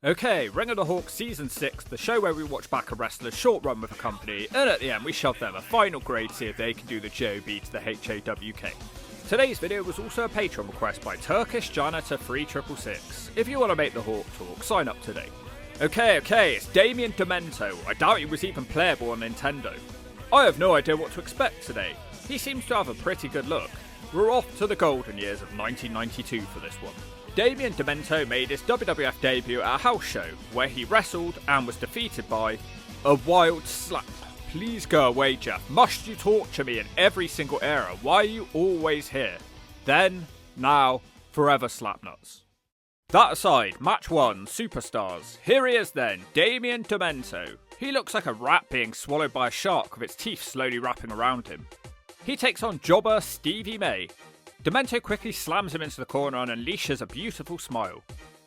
Okay, Ring of the Hawk Season 6, the show where we watch back a wrestler's short run with a company, and at the end we shove them a final grade to see if they can do the JOB to the HAWK. Today's video was also a Patreon request by Turkish Janitor 3666. If you want to make the Hawk talk, sign up today. Okay, it's Damien Demento. I doubt he was even playable on Nintendo. I have no idea what to expect today. He seems to have a pretty good look. We're off to the golden years of 1992 for this one. Damien Demento made his WWF debut at a house show, where he wrestled and was defeated by a wild slap. Please go away, Jeff. Must you torture me in every single era? Why are you always here? Then, now, forever slapnuts. That aside, match 1, Superstars. Here he is then, Damien Demento. He looks like a rat being swallowed by a shark with its teeth slowly wrapping around him. He takes on jobber Stevie May. Demento quickly slams him into the corner and unleashes a beautiful smile.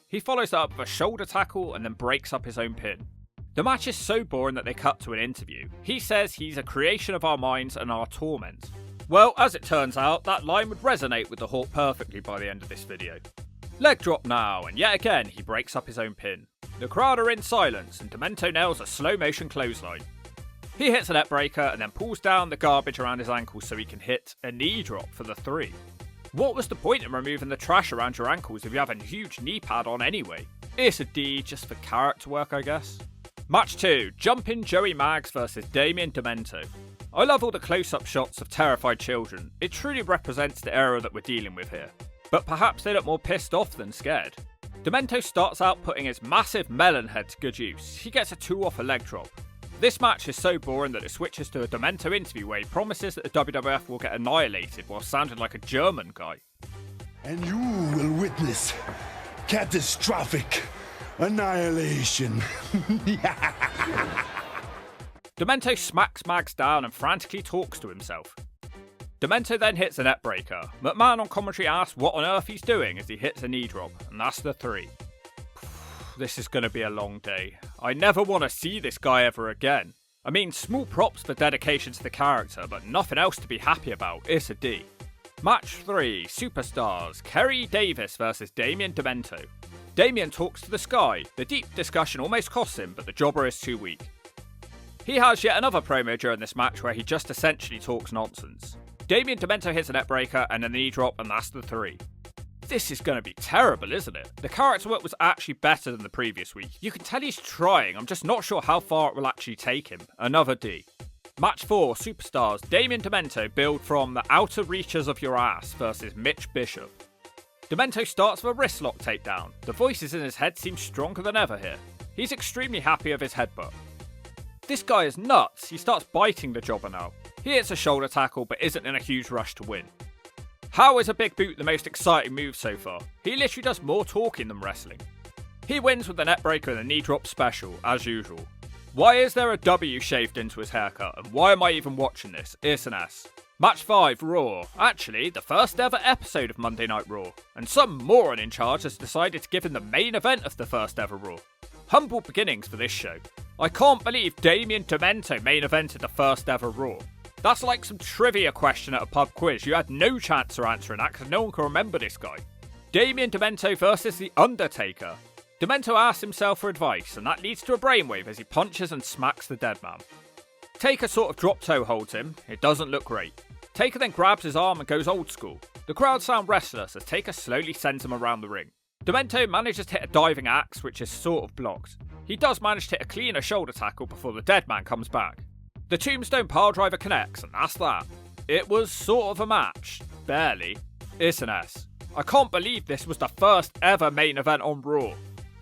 He follows that up with a shoulder tackle and then breaks up his own pin. The match is so boring that they cut to an interview. He says he's a creation of our minds and our torment. Well, as it turns out, that line would resonate with the Hawk perfectly by the end of this video. Leg drop now, and yet again he breaks up his own pin. The crowd are in silence and Demento nails a slow motion clothesline. He hits a net breaker and then pulls down the garbage around his ankles so he can hit a knee drop for the 3. What was the point in removing the trash around your ankles if you have a huge knee pad on anyway? It's a D just for character work, I guess. Match 2, Jumpin' Joey Maggs vs Damien Demento. I love all the close-up shots of terrified children. It truly represents the era that we're dealing with here. But perhaps they look more pissed off than scared. Demento starts out putting his massive melon head to good use. He gets a 2 off a leg drop. This match is so boring that it switches to a Demento interview where he promises that the WWF will get annihilated while sounding like a German guy. And you will witness catastrophic annihilation. Demento smacks Maggs down and frantically talks to himself. Demento then hits a net breaker. McMahon on commentary asks what on earth he's doing as he hits a knee drop, and that's the 3. This is going to be a long day. I never want to see this guy ever again. I mean, small props for dedication to the character, but nothing else to be happy about. It's a D. Match 3, Superstars. Kerry Davis vs Damien Demento. Damien talks to the sky. The deep discussion almost costs him, but the jobber is too weak. He has yet another promo during this match where he just essentially talks nonsense. Damien Demento hits a net breaker and a knee drop, and that's the 3. This is going to be terrible, isn't it? The character work was actually better than the previous week. You can tell he's trying, I'm just not sure how far it will actually take him. Another D. Match 4, Superstars. Damien Demento build from the outer reaches of your ass versus Mitch Bishop. Demento starts with a wrist lock takedown. The voices in his head seem stronger than ever here. He's extremely happy of his headbutt. This guy is nuts. He starts biting the jobber now. He hits a shoulder tackle but isn't in a huge rush to win. How is a big boot the most exciting move so far? He literally does more talking than wrestling. He wins with the net breaker and the knee drop special, as usual. Why is there a W shaved into his haircut, and why am I even watching this? It's an S. Match 5, Raw. Actually, the first ever episode of Monday Night Raw, and some moron in charge has decided to give him the main event of the first ever Raw. Humble beginnings for this show. I can't believe Damien Demento main evented the first ever Raw. That's like some trivia question at a pub quiz. You had no chance of answering that because no one can remember this guy. Damien Demento versus the Undertaker. Demento asks himself for advice, and that leads to a brainwave as he punches and smacks the dead man. Taker sort of drop toe holds him. It doesn't look great. Taker then grabs his arm and goes old school. The crowd sound restless as Taker slowly sends him around the ring. Demento manages to hit a diving axe, which is sort of blocked. He does manage to hit a cleaner shoulder tackle before the dead man comes back. The tombstone piledriver connects, and that's that. It was sort of a match. Barely. It's an S. I can't believe this was the first ever main event on Raw.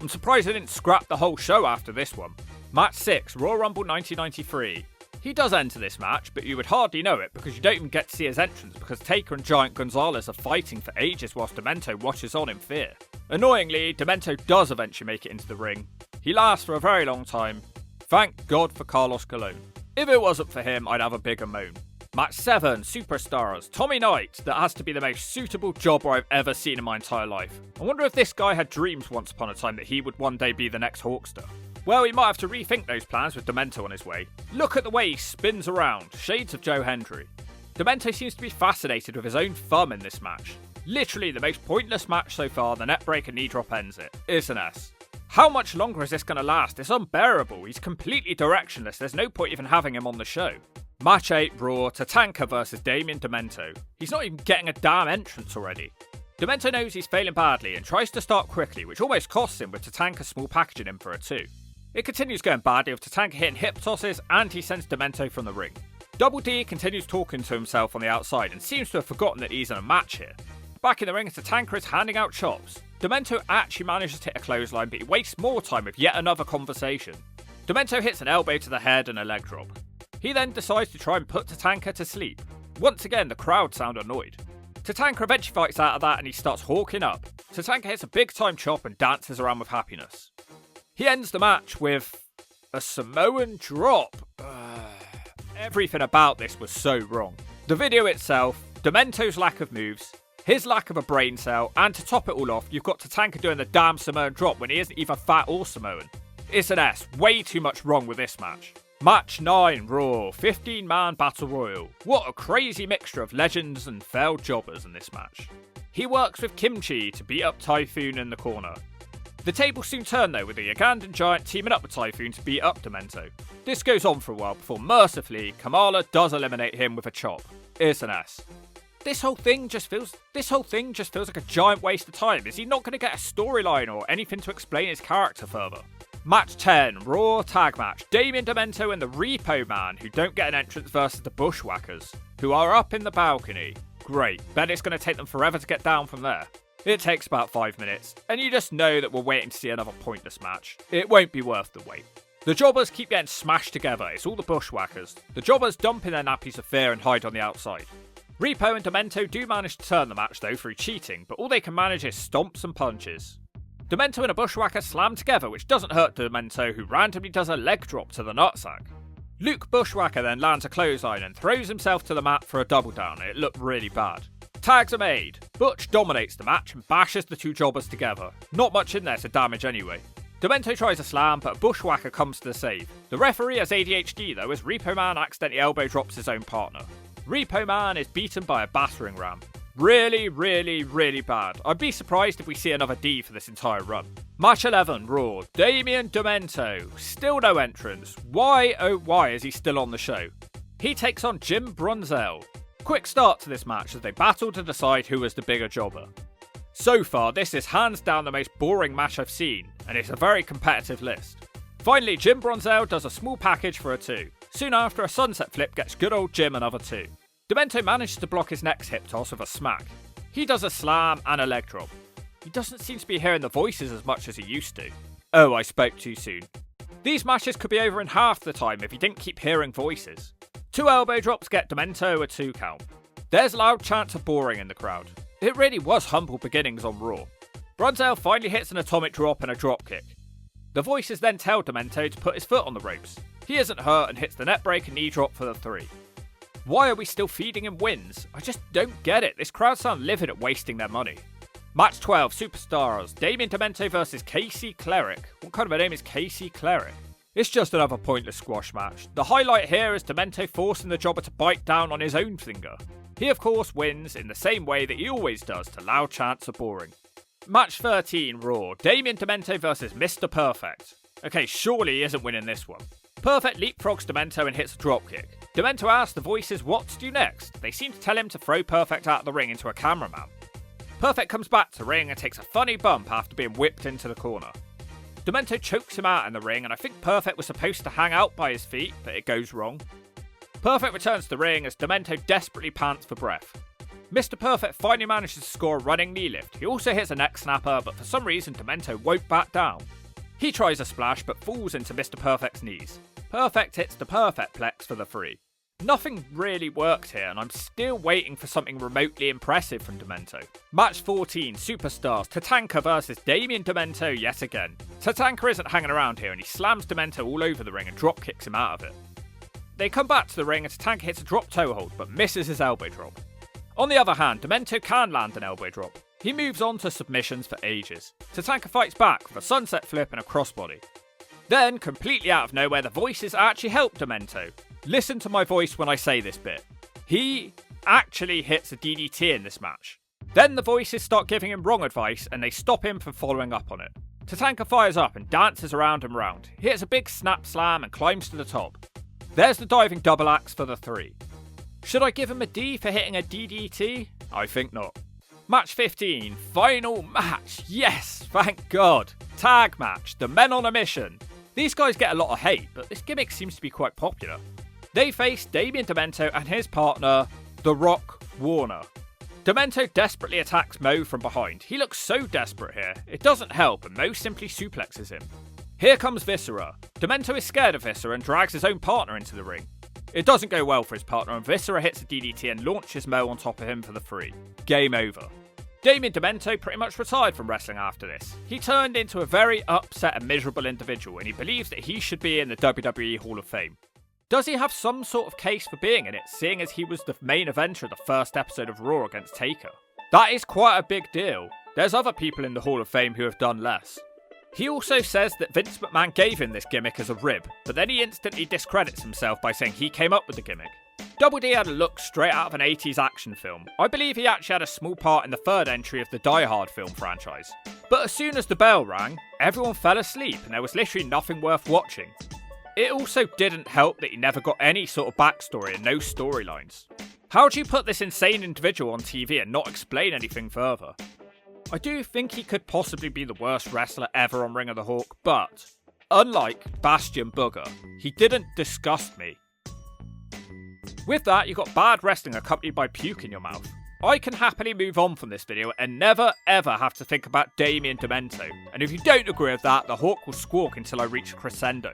I'm surprised they didn't scrap the whole show after this one. Match 6, Royal Rumble 1993. He does enter this match, but you would hardly know it because you don't even get to see his entrance because Taker and Giant Gonzalez are fighting for ages whilst Demento watches on in fear. Annoyingly, Demento does eventually make it into the ring. He lasts for a very long time. Thank God for Carlos Colon. If it wasn't for him, I'd have a bigger moan. Match 7, Superstars. Tommy Knight, that has to be the most suitable jobber I've ever seen in my entire life. I wonder if this guy had dreams once upon a time that he would one day be the next Hawkster. Well, he might have to rethink those plans with Demento on his way. Look at the way he spins around, shades of Joe Hendry. Demento seems to be fascinated with his own thumb in this match. Literally the most pointless match so far, the neck break and knee drop ends it. It's an S. How much longer is this going to last? It's unbearable. He's completely directionless. There's no point even having him on the show. Match 8 Raw, Tatanka versus Damien Demento. He's not even getting a damn entrance already. Demento knows he's failing badly and tries to start quickly, which almost costs him with Tatanka small packaging him for a 2. It continues going badly with Tatanka hitting hip tosses and he sends Demento from the ring. Double D continues talking to himself on the outside and seems to have forgotten that he's in a match here. Back in the ring, Tatanka is handing out chops. Demento actually manages to hit a clothesline, but he wastes more time with yet another conversation. Demento hits an elbow to the head and a leg drop. He then decides to try and put Tatanka to sleep. Once again, the crowd sound annoyed. Tatanka eventually fights out of that and he starts hawking up. Tatanka hits a big time chop and dances around with happiness. He ends the match with a Samoan drop. Everything about this was so wrong. The video itself, Demento's lack of moves, his lack of a brain cell, and to top it all off, you've got Tatanka doing the damn Samoan drop when he isn't even fat or Samoan. It's an S, way too much wrong with this match. Match 9 Raw, 15-man Battle Royal. What a crazy mixture of legends and failed jobbers in this match. He works with Kimchi to beat up Typhoon in the corner. The tables soon turn though, with the Ugandan Giant teaming up with Typhoon to beat up Demento. This goes on for a while before mercifully Kamala does eliminate him with a chop. It's an S. This whole thing just feels like a giant waste of time. Is he not going to get a storyline or anything to explain his character further? Match 10, Raw Tag Match. Damien Demento and the Repo Man, who don't get an entrance, versus the Bushwhackers, who are up in the balcony. Great, bet it's going to take them forever to get down from there. It takes about 5 minutes, and you just know that we're waiting to see another pointless match. It won't be worth the wait. The jobbers keep getting smashed together. It's all the Bushwhackers. The jobbers dump in their nappies of fear and hide on the outside. Repo and Demento do manage to turn the match though through cheating, but all they can manage is stomps and punches. Demento and a Bushwhacker slam together, which doesn't hurt Demento, who randomly does a leg drop to the nutsack. Luke Bushwhacker then lands a clothesline and throws himself to the mat for a double down. It looked really bad. Tags are made. Butch dominates the match and bashes the two jobbers together. Not much in there to damage anyway. Demento tries a slam, but a Bushwhacker comes to the save. The referee has ADHD though, as Repo Man accidentally elbow drops his own partner. Repo Man is beaten by a battering ram. Really, really, really bad. I'd be surprised if we see another D for this entire run. Match 11, Raw. Damien Demento. Still no entrance. Why, oh why is he still on the show? He takes on Jim Brunzell. Quick start to this match as they battle to decide who is the bigger jobber. So far, this is hands down the most boring match I've seen, and it's a very competitive list. Finally, Jim Brunzell does a small package for a 2. Soon after, a sunset flip gets good old Jim another 2. Demento manages to block his next hip toss with a smack. He does a slam and a leg drop. He doesn't seem to be hearing the voices as much as he used to. Oh, I spoke too soon. These matches could be over in half the time if he didn't keep hearing voices. 2 elbow drops get Demento a 2 count. There's loud chants of boring in the crowd. It really was humble beginnings on Raw. Brunzell finally hits an atomic drop and a drop kick. The voices then tell Demento to put his foot on the ropes. He isn't hurt and hits the net break and knee drop for the 3. Why are we still feeding him wins? I just don't get it. This crowd sound livid at wasting their money. Match 12, Superstars. Damien Demento versus Casey Cleric. What kind of a name is Casey Cleric? It's just another pointless squash match. The highlight here is Demento forcing the jobber to bite down on his own finger. He of course wins in the same way that he always does, to loud chants of boring. Match 13, Raw. Damien Demento versus Mr. Perfect. Okay, surely he isn't winning this one. Perfect leapfrogs Demento and hits a dropkick. Demento asks the voices what to do next. They seem to tell him to throw Perfect out of the ring into a cameraman. Perfect comes back to the ring and takes a funny bump after being whipped into the corner. Demento chokes him out in the ring, and I think Perfect was supposed to hang out by his feet, but it goes wrong. Perfect returns to the ring as Demento desperately pants for breath. Mr. Perfect finally manages to score a running knee lift. He also hits a neck snapper, but for some reason Demento won't back down. He tries a splash but falls into Mr. Perfect's knees. Perfect hits the Perfect Plex for the 3. Nothing really worked here, and I'm still waiting for something remotely impressive from Demento. Match 14, Superstars. Tatanka versus Damien Demento yet again. Tatanka isn't hanging around here, and he slams Demento all over the ring and drop kicks him out of it. They come back to the ring and Tatanka hits a drop toe hold, but misses his elbow drop. On the other hand, Demento can land an elbow drop. He moves on to submissions for ages. Tatanka fights back with a sunset flip and a crossbody. Then, completely out of nowhere, the voices actually help Demento. Listen to my voice when I say this bit. He actually hits a DDT in this match. Then the voices start giving him wrong advice and they stop him from following up on it. Tatanka fires up and dances around and round. He hits a big snap slam and climbs to the top. There's the diving double axe for the 3. Should I give him a D for hitting a DDT? I think not. Match 15, final match. Yes, thank God. Tag match, the men on a mission. These guys get a lot of hate, but this gimmick seems to be quite popular. They face Damien Demento and his partner, The Rock Warner. Demento desperately attacks Mo from behind. He looks so desperate here. It doesn't help, and Mo simply suplexes him. Here comes Viscera. Demento is scared of Viscera and drags his own partner into the ring. It doesn't go well for his partner, and Viscera hits a DDT and launches Mo on top of him for the 3. Game over. Damien Demento pretty much retired from wrestling after this. He turned into a very upset and miserable individual, and he believes that he should be in the WWE Hall of Fame. Does he have some sort of case for being in it, seeing as he was the main eventer of the first episode of Raw against Taker? That is quite a big deal. There's other people in the Hall of Fame who have done less. He also says that Vince McMahon gave him this gimmick as a rib, but then he instantly discredits himself by saying he came up with the gimmick. Double D had a look straight out of an 80s action film. I believe he actually had a small part in the 3rd entry of the Die Hard film franchise. But as soon as the bell rang, everyone fell asleep and there was literally nothing worth watching. It also didn't help that he never got any sort of backstory and no storylines. How do you put this insane individual on TV and not explain anything further? I do think he could possibly be the worst wrestler ever on Ring of the Hawk, but unlike Bastion Booger, he didn't disgust me. With that, you got bad wrestling accompanied by puke in your mouth. I can happily move on from this video and never ever have to think about Damien Demento, and if you don't agree with that, the Hawk will squawk until I reach a crescendo.